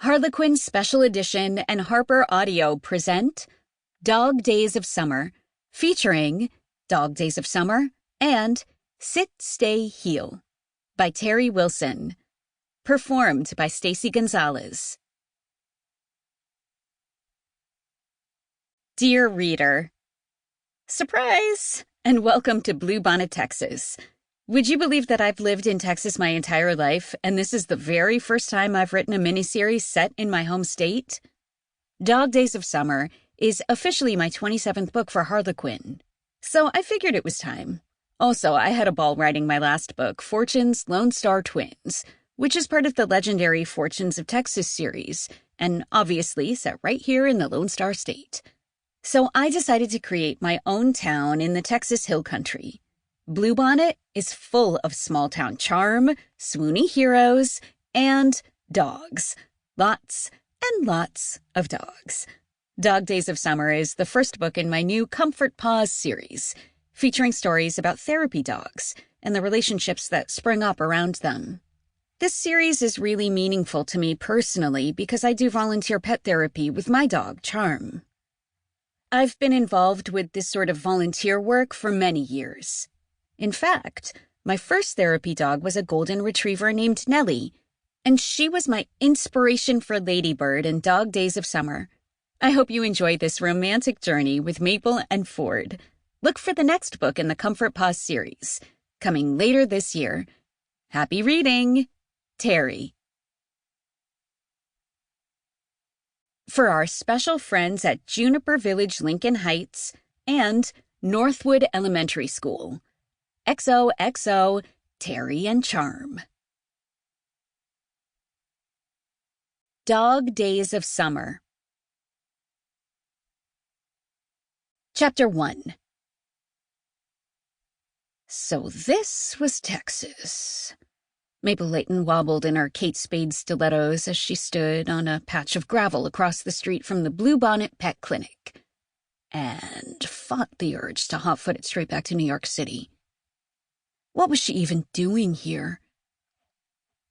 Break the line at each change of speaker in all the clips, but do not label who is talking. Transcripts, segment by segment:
Harlequin Special Edition and HarperAudio present Dog Days of Summer, featuring Dog Days of Summer and Sit, Stay, Heal by Teri Wilson, performed by Stacy Gonzalez. Dear reader, surprise, and welcome to Bluebonnet, Texas. Would you believe that I've lived in Texas my entire life, and this is the very first time I've written a miniseries set in my home state? Dog Days of Summer is officially my 27th book for Harlequin, so I figured it was time. Also, I had a ball writing my last book, Fortune's Lone Star Twins, which is part of the legendary Fortunes of Texas series, and obviously set right here in the Lone Star State. So I decided to create my own town in the Texas Hill Country. Bluebonnet is full of small-town charm, swoony heroes, and dogs. Lots and lots of dogs. Dog Days of Summer is the first book in my new Comfort Paws series, featuring stories about therapy dogs and the relationships that spring up around them. This series is really meaningful to me personally because I do volunteer pet therapy with my dog, Charm. I've been involved with this sort of volunteer work for many years. In fact, my first therapy dog was a golden retriever named Nellie, and she was my inspiration for Ladybird and Dog Days of Summer. I hope you enjoy this romantic journey with Maple and Ford. Look for the next book in the Comfort Paws series, coming later this year. Happy reading, Teri. For our special friends at Juniper Village, Lincoln Heights, and Northwood Elementary School. XOXO, Teri and Charm. Dog Days of Summer. Chapter 1. So this was Texas. Maple Leighton wobbled in her Kate Spade stilettos as she stood on a patch of gravel across the street from the Bluebonnet Pet Clinic, and fought the urge to hot-foot it straight back to New York City. What was she even doing here?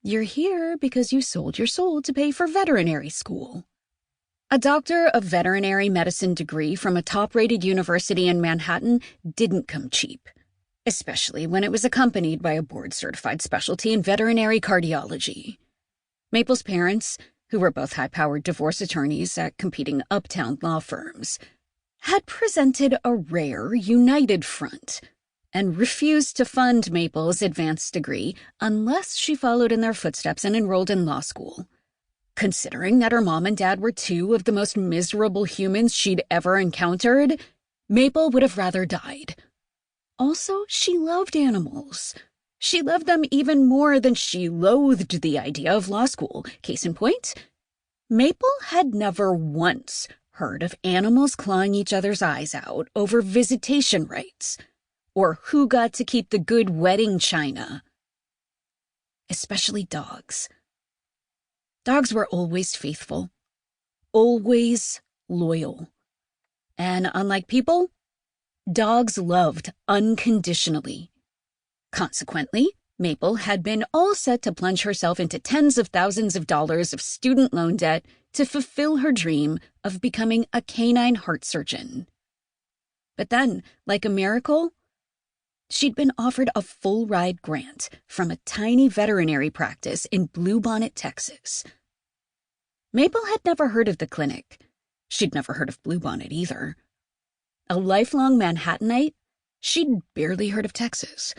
You're here because you sold your soul to pay for veterinary school. A doctor of veterinary medicine degree from a top-rated university in Manhattan didn't come cheap, especially when it was accompanied by a board-certified specialty in veterinary cardiology. Maple's parents, who were both high-powered divorce attorneys at competing uptown law firms, had presented a rare united front and refused to fund Maple's advanced degree unless she followed in their footsteps and enrolled in law school. Considering that her mom and dad were two of the most miserable humans she'd ever encountered, Maple would have rather died. Also, she loved animals. She loved them even more than she loathed the idea of law school. Case in point, Maple had never once heard of animals clawing each other's eyes out over visitation rights, or who got to keep the good wedding china. Especially dogs. Dogs were always faithful, always loyal. And unlike people, dogs loved unconditionally. Consequently, Maple had been all set to plunge herself into tens of thousands of dollars of student loan debt to fulfill her dream of becoming a canine heart surgeon. But then, like a miracle, she'd been offered a full-ride grant from a tiny veterinary practice in Bluebonnet, Texas. Maple had never heard of the clinic. She'd never heard of Bluebonnet either. A lifelong Manhattanite, she'd barely heard of Texas.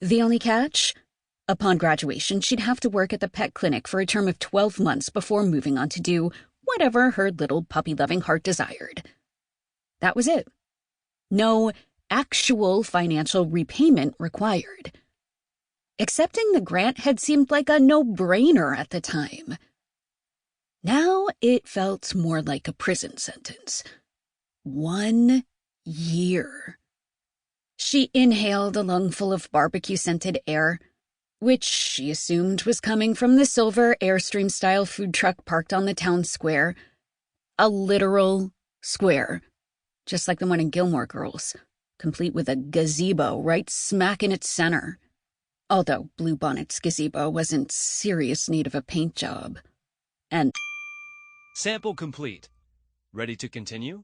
The only catch? Upon graduation, she'd have to work at the pet clinic for a term of 12 months before moving on to do whatever her little puppy-loving heart desired. That was it. No actual financial repayment required. Accepting the grant had seemed like a no-brainer at the time. Now it felt more like a prison sentence. 1 year. She inhaled a lungful of barbecue-scented air, which she assumed was coming from the silver Airstream-style food truck parked on the town square. A literal square, just like the one in Gilmore Girls, complete with a gazebo right smack in its center. Although Bluebonnet's gazebo was in serious need of a paint job. and...
Sample complete. Ready to continue?